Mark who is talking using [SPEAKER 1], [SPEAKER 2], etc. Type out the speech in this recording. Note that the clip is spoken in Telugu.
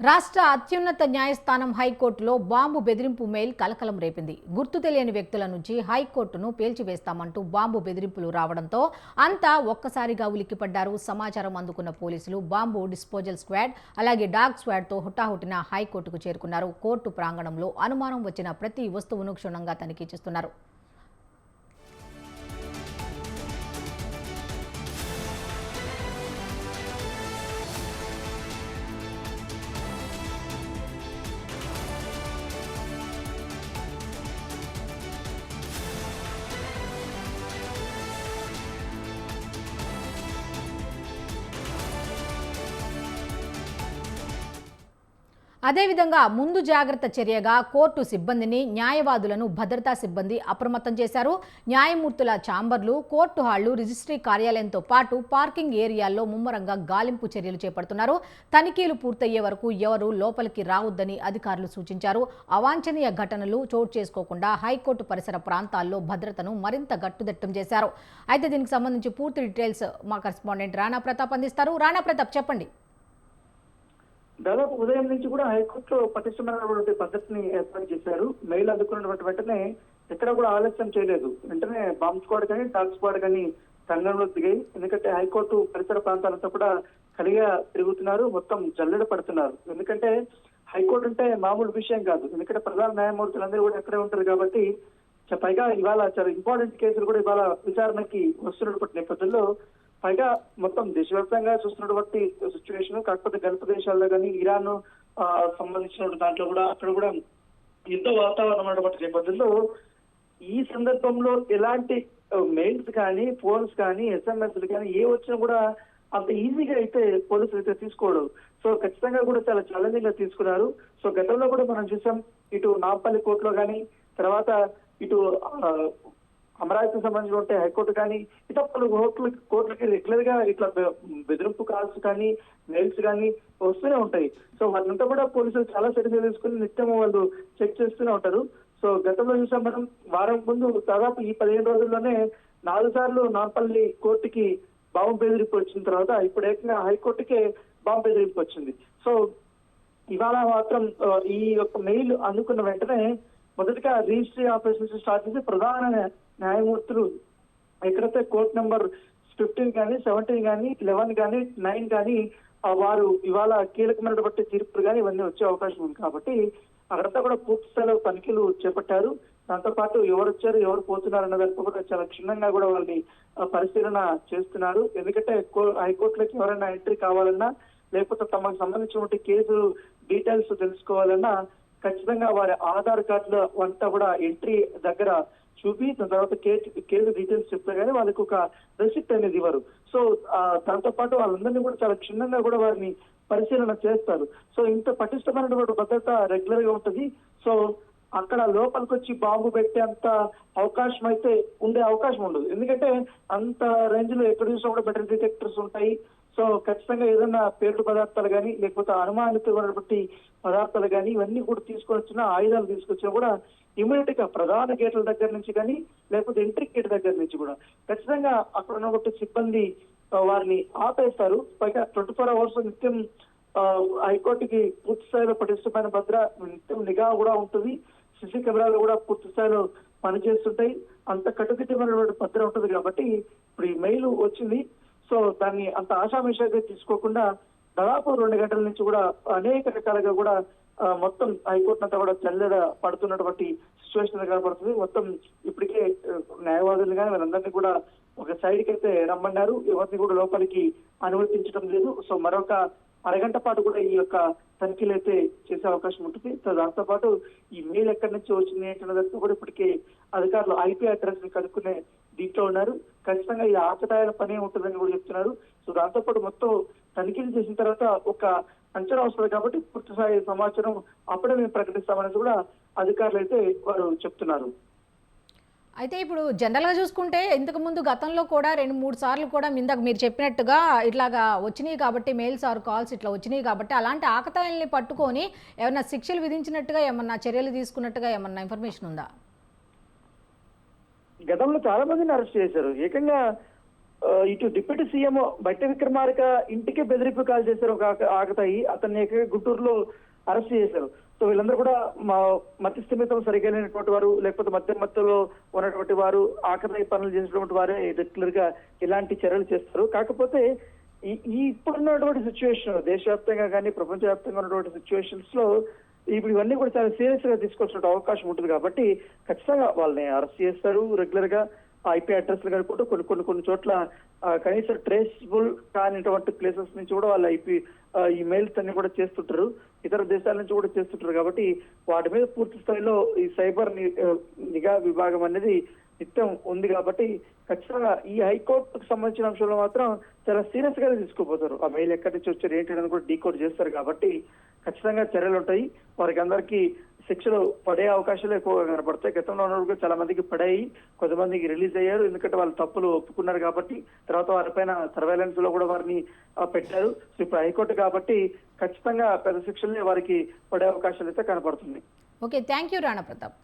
[SPEAKER 1] రాష్ట్ర అత్యున్నత న్యాయస్థానం హైకోర్టులో బాంబు బెదిరింపు మెయిల్ కలకలం రేపింది. గుర్తు తెలియని వ్యక్తుల నుంచి హైకోర్టును పేల్చివేస్తామంటూ బాంబు బెదిరింపులు రావడంతో అంతా ఒక్కసారిగా ఉలిక్కిపడ్డారు. సమాచారం అందుకున్న పోలీసులు బాంబు డిస్పోజల్ స్క్వాడ్ అలాగే డాగ్ స్క్వాడ్తో హుటాహుటిన హైకోర్టుకు చేరుకున్నారు. కోర్టు ప్రాంగణంలో అనుమానం వచ్చిన ప్రతి వస్తువును క్షుణ్ణంగా తనిఖీ చేస్తున్నారు. అదేవిధంగా ముందు జాగ్రత్త చర్యగా కోర్టు సిబ్బందిని, న్యాయవాదులను భద్రతా సిబ్బంది అప్రమత్తం చేశారు. న్యాయమూర్తుల ఛాంబర్లు, కోర్టు హాళ్లు, రిజిస్ట్రీ కార్యాలయంతో పాటు పార్కింగ్ ఏరియాల్లో ముమ్మరంగా గాలింపు చర్యలు చేపడుతున్నారు. తనిఖీలు పూర్తయ్యే వరకు ఎవరూ లోపలికి రావద్దని అధికారులు సూచించారు. అవాంఛనీయ ఘటనలు చోటు చేసుకోకుండా హైకోర్టు పరిసర ప్రాంతాల్లో భద్రతను మరింత గట్టుదిట్టం చేశారు. అయితే దీనికి సంబంధించి పూర్తి డీటెయిల్స్ మా కరెస్పాండెంట్ రాణా ప్రతాప్ అందిస్తారు. రాణా ప్రతాప్, చెప్పండి.
[SPEAKER 2] దాదాపు ఉదయం నుంచి కూడా హైకోర్టులో పటిష్టమైనటువంటి పద్ధతిని ఏర్పాటు చేశారు. మెయిల్ అందుకున్నటువంటి వెంటనే ఎక్కడ కూడా ఆలస్యం చేయలేదు. వెంటనే బాంబ్ స్క్వాడ్ కానీ డాగ్ స్క్వాడ్ కానీ రంగంలో దిగాయి. ఎందుకంటే హైకోర్టు పరిసర ప్రాంతాలంతా కూడా కలిగా తిరుగుతున్నారు, మొత్తం జల్లెడ పడుతున్నారు. ఎందుకంటే హైకోర్టు అంటే మామూలు విషయం కాదు. ఎందుకంటే ప్రధాన న్యాయమూర్తులందరూ కూడా ఎక్కడే ఉంటారు కాబట్టి, పైగా ఇవాళ చాలా ఇంపార్టెంట్ కేసులు కూడా ఇవాళ విచారణకి వస్తున్నటువంటి నేపథ్యంలో, పైగా మొత్తం దేశవ్యాప్తంగా చూస్తున్నటువంటి సిచ్యువేషన్, కాకపోతే గల్ఫ్ దేశాల్లో కానీ ఇరాన్ సంబంధించిన దాంట్లో కూడా అక్కడ కూడా యుద్ధ వాతావరణం ఉన్నటువంటి నేపథ్యంలో ఈ సందర్భంలో ఎలాంటి మెయిల్స్ కానీ, ఫోన్స్ కానీ, ఎస్ఎంఎస్లు కానీ ఏ వచ్చినా కూడా అంత ఈజీగా అయితే పోలీసులు అయితే తీసుకోవడం. సో ఖచ్చితంగా కూడా చాలా ఛాలెంజింగ్ గా తీసుకున్నారు. సో గతంలో కూడా మనం చూసాం, ఇటు నాంపల్లి కోర్టులో కానీ, తర్వాత ఇటు అమరావతికి సంబంధించిన హైకోర్టు కానీ, ఇట్లా పలు కోర్టులకి రెగ్యులర్ గా ఇట్లా బెదిరింపు కాల్స్ కానీ, మెయిల్స్ కానీ వస్తూనే ఉంటాయి. సో వాళ్ళంతా కూడా పోలీసులు చాలా చర్యలు తీసుకుని నిత్యం వాళ్ళు చెక్ చేస్తూనే ఉంటారు. సో గతంలో చూసాం మనం, వారం ముందు దాదాపు ఈ 15 రోజుల్లోనే 4 సార్లు నాంపల్లి కోర్టుకి బాంబు బెదిరింపు వచ్చిన తర్వాత ఇప్పుడు ఏకంగా హైకోర్టుకే బాంబు బెదిరింపు వచ్చింది. సో ఇవాళ మాత్రం ఈ యొక్క మెయిల్ అందుకున్న వెంటనే మొదటిగా రిజిస్ట్రీ ఆఫీస్ నుంచి స్టార్ట్ చేసి ప్రధాన న్యాయమూర్తులు ఎక్కడైతే కోర్టు నెంబర్ 15 కానీ, 17 కానీ, 11 కానీ, 9 కానీ వారు ఇవాళ కీలకమైనటువంటి తీర్పులు కానీ ఇవన్నీ వచ్చే అవకాశం ఉంది. కాబట్టి అక్కడంతా కూడా పూర్తి స్థాయిలో తనిఖీలు చేపట్టారు. దాంతో పాటు ఎవరు వచ్చారు, ఎవరు పోతున్నారు అన్న దాంట్లో కూడా చాలా క్షుణ్ణంగా కూడా వాళ్ళని పరిశీలన చేస్తున్నారు. ఎందుకంటే హైకోర్టులోకి ఎవరైనా ఎంట్రీ కావాలన్నా, లేకపోతే తమకు సంబంధించినటువంటి కేసు డీటెయిల్స్ తెలుసుకోవాలన్నా ఖచ్చితంగా వారి ఆధార్ కార్డుల అంతా కూడా ఎంట్రీ దగ్గర చూపి దాని తర్వాత కేసు డీటెయిల్స్ చెప్తే కానీ వాళ్ళకి ఒక రెసిప్ట్ అనేది ఇవ్వరు. సో దాంతో పాటు వాళ్ళందరినీ కూడా చాలా క్షుణ్ణంగా కూడా వారిని పరిశీలన చేస్తారు. సో ఇంత పటిష్టమైనటువంటి భద్రత రెగ్యులర్ గా ఉంటుంది. సో అక్కడ లోపలికి వచ్చి బాంబు పెట్టేంత అవకాశం అయితే ఉండే అవకాశం ఉండదు. ఎందుకంటే అంత రేంజ్ లో ఎక్కడ చూసినా కూడా మెటల్ డిటెక్టర్స్ ఉంటాయి. సో ఖచ్చితంగా ఏదైనా పేర్లు పదార్థాలు కానీ, లేకపోతే అనుమానితమైనటువంటి పదార్థాలు కానీ ఇవన్నీ కూడా తీసుకొని వచ్చినా, ఆయుధాలు తీసుకొచ్చినా కూడా ఇమీడియట్ గా ప్రధాన గేట్ల దగ్గర నుంచి కానీ, లేకపోతే ఎంట్రీ గేట్ దగ్గర నుంచి కూడా ఖచ్చితంగా అక్కడ ఉన్నటువంటి సిబ్బంది వారిని ఆపేస్తారు. పైగా 24 hours నిత్యం హైకోర్టుకి పూర్తి స్థాయిలో పటిష్టమైన నిత్యం నిఘా కూడా ఉంటుంది. సిసి కెమెరాలు కూడా పూర్తి స్థాయిలో పనిచేస్తుంటాయి. అంత కట్టుదిట్టమైనటువంటి భద్రత ఉంటుంది. కాబట్టి ఇప్పుడు ఈ మెయిల్ వచ్చింది. సో దాన్ని అంత ఆషామిషాగా తీసుకోకుండా దాదాపు 2 గంటల నుంచి కూడా అనేక రకాలుగా కూడా మొత్తం హైకోర్టు అంతా కూడా చల్లెడ పడుతున్నటువంటి సిచ్యువేషన్ కనబడుతుంది. మొత్తం ఇప్పటికే న్యాయవాదులు కానీ వాళ్ళందరినీ కూడా ఒక సైడ్ కి అయితే రమ్మన్నారు. ఎవరిని కూడా లోపలికి అనుమతించడం లేదు. సో మరొక అరగంట పాటు కూడా ఈ యొక్క తనిఖీలు అయితే చేసే అవకాశం ఉంటుంది. సో దాంతో పాటు ఈ మెయిల్ ఎక్కడి నుంచి వచ్చింది ఏంటన్నదంతా కూడా ఇప్పటికే అధికారులు ఐపీ అడ్రస్ ని కనుక్కునే దీంట్లో ఉన్నారు. ఖచ్చితంగా ఈ ఆకతాయిల పనే ఉంటుందని కూడా చెప్తున్నారు. సో దాంతో పాటు మొత్తం తనిఖీలు చేసిన తర్వాత ఒక అంచనా వస్తుంది. కాబట్టి పూర్తి స్థాయి సమాచారం అప్పుడే మేము ప్రకటిస్తామనేది కూడా అధికారులు అయితే వారు చెప్తున్నారు.
[SPEAKER 1] అయితే ఇప్పుడు జనరల్గా చూసుకుంటే ఇంతకుముందు గతంలో కూడా 2-3 సార్లు కూడా ఇందాక మీరు చెప్పినట్టుగా ఇట్లాగా వచ్చినాయి కాబట్టి, మెయిల్స్ ఆర్ కాల్స్ ఇట్లా వచ్చినాయి కాబట్టి అలాంటి ఆకతాయిల్ని పట్టుకొని ఏమన్నా శిక్షలు విధించినట్టుగా, ఏమన్నా చర్యలు తీసుకున్నట్టుగా ఏమన్నా ఇన్ఫర్మేషన్ ఉందా?
[SPEAKER 2] గతంలో చాలా మందిని అరెస్ట్ చేశారు. ఏకంగా ఇటు డిప్యూటీ సీఎం బట్టి విక్రమార్క ఇంటికి బెదిరింపు కాల్ చేశారు ఒక ఆకతాయి. అతన్ని గుంటూరులో అరెస్ట్ చేశారు. సో వీళ్ళందరూ కూడా మతి స్థిమితం సరిగా లేనటువంటి వారు, లేకపోతే మధ్యలో ఉన్నటువంటి వారు, ఆకతాయి పనులు చేసినటువంటి వారే రెగ్యులర్ గా ఇలాంటి చర్యలు చేస్తారు. కాకపోతే ఈ ఇప్పుడున్నటువంటి సిచ్యువేషన్, దేశవ్యాప్తంగా కానీ ప్రపంచవ్యాప్తంగా ఉన్నటువంటి సిచ్యువేషన్స్ లో ఇప్పుడు ఇవన్నీ కూడా చాలా సీరియస్ గా తీసుకొచ్చిన అవకాశం ఉంటుంది. కాబట్టి ఖచ్చితంగా వాళ్ళని అరెస్ట్ చేస్తారు. రెగ్యులర్ గా ఐపీ అడ్రస్లు కనుక్కుంటూ కొన్ని చోట్ల కనీసం ట్రేసబుల్ కానిటువంటి ప్లేసెస్ నుంచి కూడా వాళ్ళ ఈ మెయిల్స్ అన్ని కూడా చేస్తుంటారు. ఇతర దేశాల నుంచి కూడా చేస్తుంటారు. కాబట్టి వాటి మీద పూర్తి స్థాయిలో ఈ సైబర్ నిఘా విభాగం అనేది నిత్యం ఉంది. కాబట్టి ఖచ్చితంగా ఈ హైకోర్టుకు సంబంధించిన అంశంలో మాత్రం చాలా సీరియస్ గానే తీసుకోపోతారు. ఆ మెయిల్ ఎక్కడి నుంచి వచ్చారు ఏంటి అనేది కూడా డీకోడ్ చేస్తారు. కాబట్టి ఖచ్చితంగా చర్యలు ఉంటాయి. వారికి అందరికీ శిక్షలు పడే అవకాశాలు ఎక్కువగా కనపడతాయి. గతంలో ఉన్నప్పుడు చాలా మందికి పడాయి, కొంతమందికి రిలీజ్ అయ్యారు. ఎందుకంటే వాళ్ళు తప్పులు ఒప్పుకున్నారు కాబట్టి. తర్వాత వారిపైన సర్వేలెన్స్ లో కూడా వారిని పెట్టారు. సో ఇప్పుడు హైకోర్టు కాబట్టి ఖచ్చితంగా పెద్ద శిక్షల్ని వారికి పడే అవకాశాలు అయితే కనపడుతుంది.
[SPEAKER 1] Okay, thank you Rana Pratap.